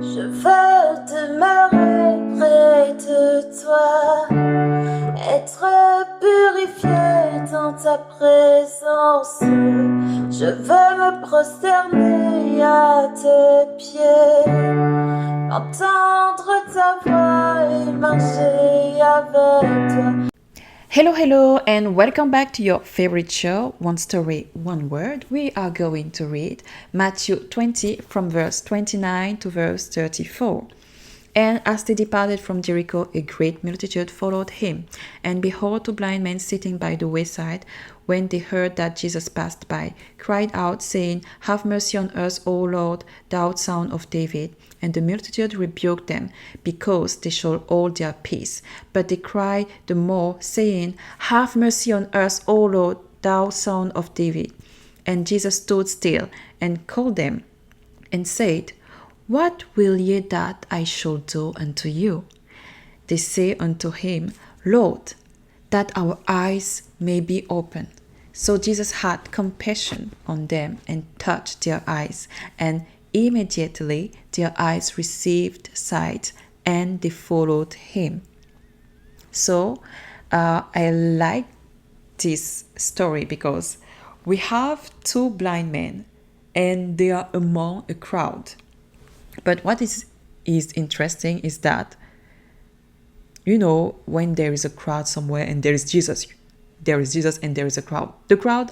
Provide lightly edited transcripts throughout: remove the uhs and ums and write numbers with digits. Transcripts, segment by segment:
Je veux demeurer près de toi, être purifié dans ta présence. Je veux me prosterner à tes pieds, entendre ta voix et marcher avec toi. Hello, and welcome back to your favorite show, One Story, One Word. We are going to read Matthew 20 from verse 29 to verse 34. And as they departed from Jericho, a great multitude followed him. And behold, two blind men sitting by the wayside, when they heard that Jesus passed by, cried out, saying, Have mercy on us, O Lord, thou Son of David. And the multitude rebuked them, because they should hold their peace. But they cried the more, saying, Have mercy on us, O Lord, thou Son of David. And Jesus stood still, and called them, and said, What will ye that I should do unto you? They say unto him, Lord, that our eyes may be opened. So Jesus had compassion on them and touched their eyes, and immediately their eyes received sight, and they followed him. So I like this story because we have two blind men and they are among a crowd. But what is interesting is that, when there is a crowd somewhere and there is Jesus and there is a crowd. The crowd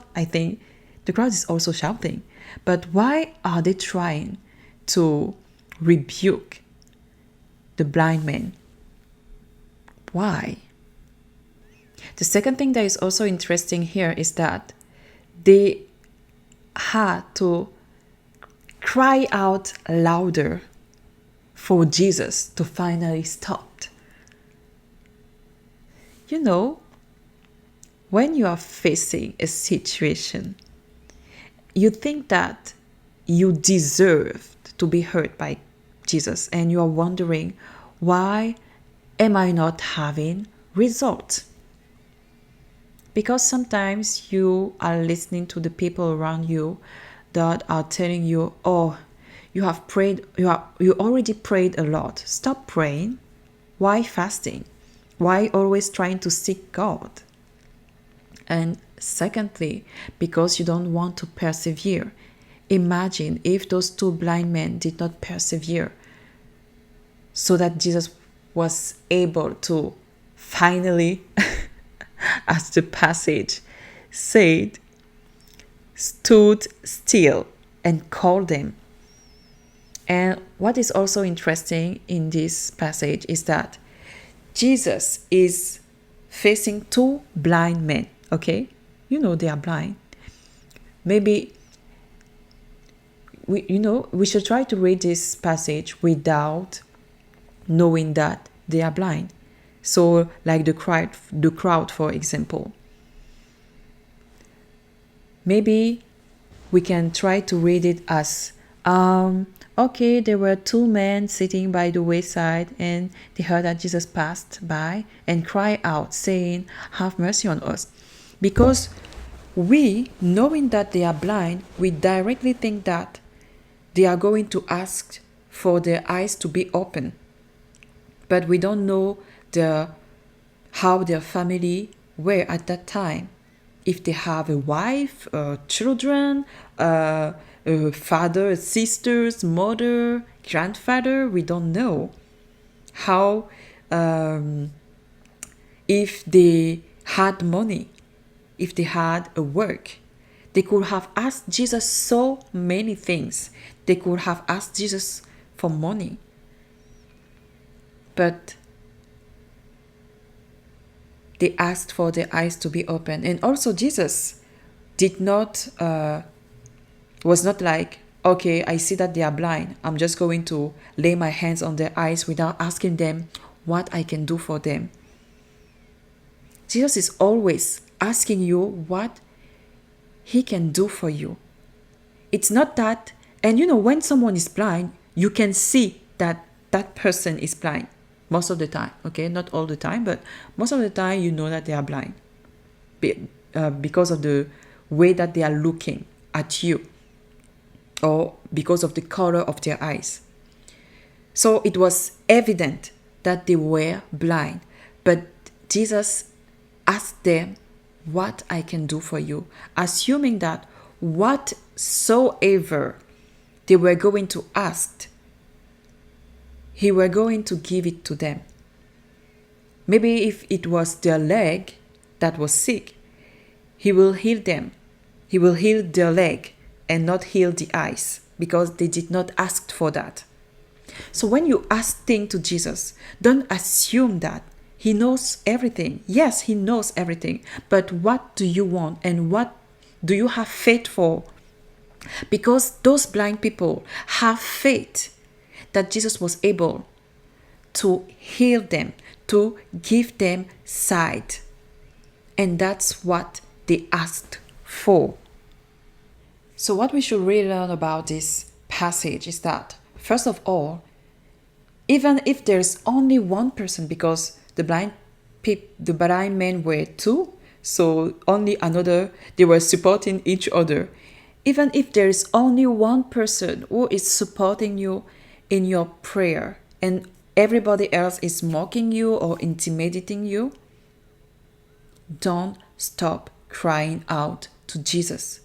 is also shouting. But why are they trying to rebuke the blind man? Why? The second thing that is also interesting here is that they had to cry out louder for Jesus to finally stop. When you are facing a situation, you think that you deserve to be hurt by Jesus, and you are wondering, why am I not having results? Because sometimes you are listening to the people around you that are telling you, oh, you have prayed, you already prayed a lot. Stop praying. Why fasting? Why always trying to seek God? And secondly, because you don't want to persevere. Imagine if those two blind men did not persevere, so that Jesus was able to finally, as the passage said, stood still and called them. And what is also interesting in this passage is that Jesus is facing two blind men, okay? They are blind. Maybe we should try to read this passage without knowing that they are blind. So like the crowd, for example. Maybe we can try to read it as, okay, there were two men sitting by the wayside, and they heard that Jesus passed by and cried out, saying, Have mercy on us. Because we, knowing that they are blind, we directly think that they are going to ask for their eyes to be open. But we don't know how their family were at that time. If they have a wife, children, a father, sisters, mother, grandfather, we don't know. How, if they had money, if they had a work, they could have asked Jesus so many things. They could have asked Jesus for money. But they asked for their eyes to be open. And also Jesus was not like, okay, I see that they are blind. I'm just going to lay my hands on their eyes without asking them what I can do for them. Jesus is always asking you what he can do for you. It's not that, and when someone is blind, you can see that that person is blind. Most of the time, okay? Not all the time, but most of the time you know that they are blind because of the way that they are looking at you, or because of the color of their eyes. So it was evident that they were blind. But Jesus asked them, what I can do for you, assuming that whatsoever they were going to ask, he were going to give it to them. Maybe if it was their leg that was sick, he will heal them. He will heal their leg and not heal the eyes, because they did not ask for that. So when you ask things to Jesus, don't assume that he knows everything. Yes, he knows everything. But what do you want and what do you have faith for? Because those blind people have faith that Jesus was able to heal them, to give them sight. And that's what they asked for. So what we should really learn about this passage is that, first of all, even if there's only one person, because the blind men were two, so only another, they were supporting each other. Even if there is only one person who is supporting you in your prayer and everybody else is mocking you or intimidating you, don't stop crying out to Jesus.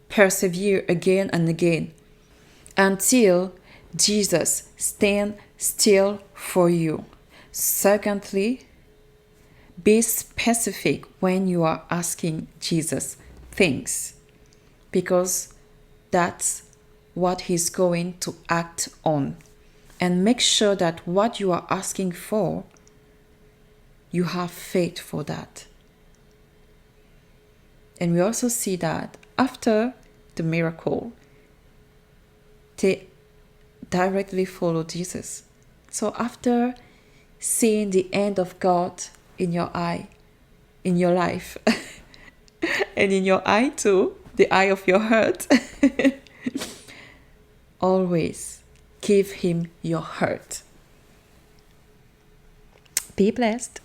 Persevere again and again until Jesus stands still for you. Secondly, be specific when you are asking Jesus things, because that's what he's going to act on. And make sure that what you are asking for, you have faith for that. And we also see that after the miracle, they directly follow Jesus. So after seeing the hand of God in your eye, in your life, and in your eye too, the eye of your heart, always give him your heart. Be blessed.